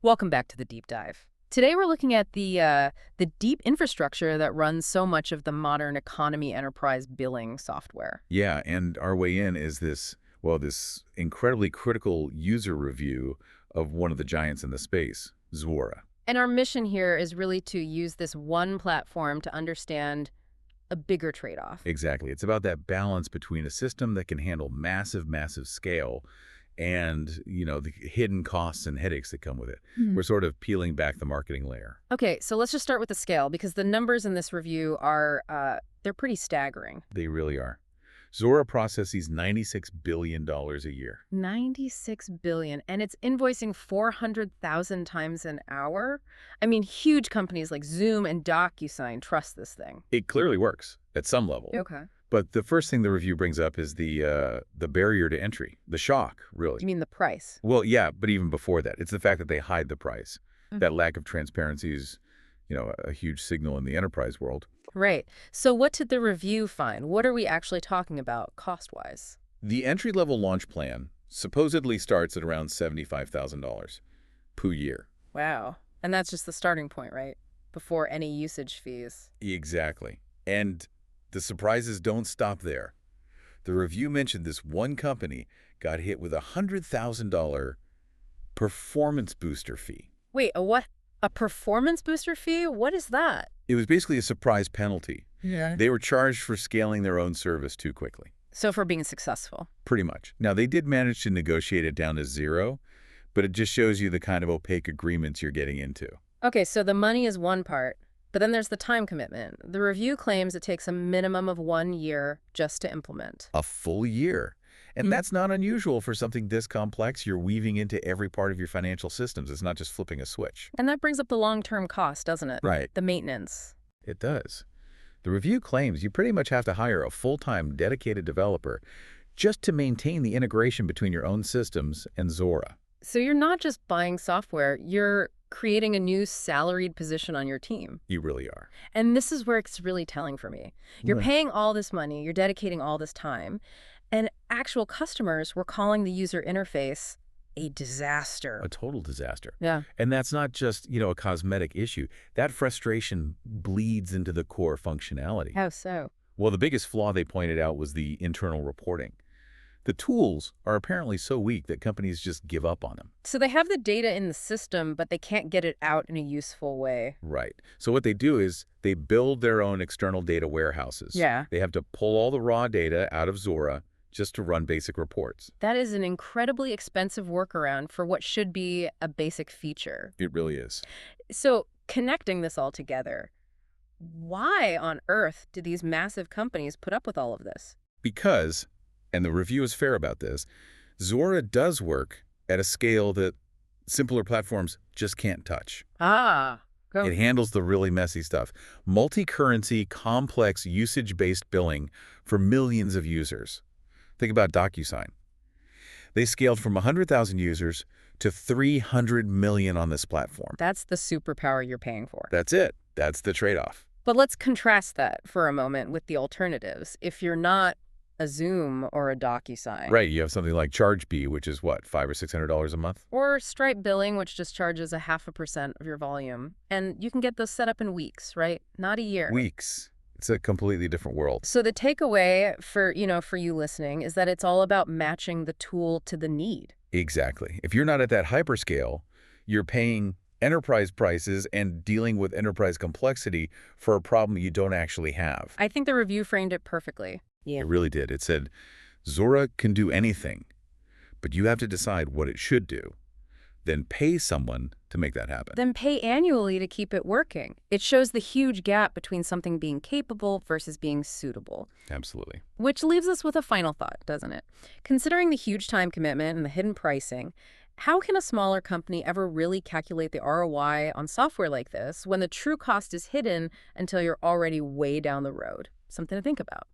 Welcome back to the deep dive. Today we're looking at the deep infrastructure that runs so much of the modern economy enterprise billing software. Yeah, and our way in is this incredibly critical user review of one of the giants in the space, Zuora. And our mission here is really to use this one platform to understand a bigger trade-off. Exactly. It's about that balance between a system that can handle massive, massive scale and, the hidden costs and headaches that come with it. We're sort of peeling back the marketing layer. Okay, so let's just start with the scale because the numbers in this review are they're pretty staggering. They really are. Zuora processes $96 billion a year. 96 billion, and it's invoicing 400,000 times an hour. I mean, huge companies like Zoom and DocuSign trust this thing. It clearly works at some level. Okay. But the first thing the review brings up is the barrier to entry, the shock, really. You mean the price? Well, yeah, but even before that, it's the fact that they hide the price. That lack of transparency is, a huge signal in the enterprise world. Right. So what did the review find? What are we actually talking about cost-wise? The entry-level launch plan supposedly starts at around $75,000 per year. Wow. And that's just the starting point, right? Before any usage fees. Exactly. And the surprises don't stop there. The review mentioned this one company got hit with a $100,000 performance booster fee. Wait, a what? A performance booster fee? What is that? It was basically a surprise penalty. Yeah. They were charged for scaling their own service too quickly. So for being successful. Pretty much. Now, they did manage to negotiate it down to zero, but it just shows you the kind of opaque agreements you're getting into. Okay, so the money is one part, but then there's the time commitment. The review claims it takes a minimum of 1 year just to implement. A full year. And that's not unusual for something this complex. You're weaving into every part of your financial systems. It's not just flipping a switch. And that brings up the long-term cost, doesn't it? Right. The maintenance. It does. The review claims you pretty much have to hire a full-time dedicated developer just to maintain the integration between your own systems and Zuora. So you're not just buying software, you're creating a new salaried position on your team. You really are. And this is where it's really telling for me. You're paying all this money, you're dedicating all this time, and actual customers were calling the user interface a disaster. A total disaster. Yeah. And that's not just, a cosmetic issue. That frustration bleeds into the core functionality. How so? Well, the biggest flaw they pointed out was the internal reporting. The tools are apparently so weak that companies just give up on them. So they have the data in the system, but they can't get it out in a useful way. Right. So what they do is they build their own external data warehouses. Yeah. They have to pull all the raw data out of Zuora just to run basic reports. That is an incredibly expensive workaround for what should be a basic feature. It really is. So connecting this all together, why on earth do these massive companies put up with all of this? Because, and the review is fair about this, Zuora does work at a scale that simpler platforms just can't touch. It handles the really messy stuff. Multi-currency, complex, usage-based billing for millions of users. Think about DocuSign. They scaled from 100,000 users to 300 million on this platform. That's the superpower you're paying for. That's it. That's the trade-off. But let's contrast that for a moment with the alternatives. If you're not a Zoom or a DocuSign. Right. You have something like ChargeBee, which is what, $500 or $600 a month? Or Stripe billing, which just charges 0.5% of your volume. And you can get those set up in weeks, right? Not a year. Weeks. It's a completely different world. So the takeaway for you listening is that it's all about matching the tool to the need. Exactly. If you're not at that hyperscale, you're paying enterprise prices and dealing with enterprise complexity for a problem you don't actually have. I think the review framed it perfectly. Yeah. It really did. It said, Zuora can do anything, but you have to decide what it should do. Then pay someone to make that happen. Then pay annually to keep it working. It shows the huge gap between something being capable versus being suitable. Absolutely. Which leaves us with a final thought, doesn't it? Considering the huge time commitment and the hidden pricing, how can a smaller company ever really calculate the ROI on software like this when the true cost is hidden until you're already way down the road? Something to think about.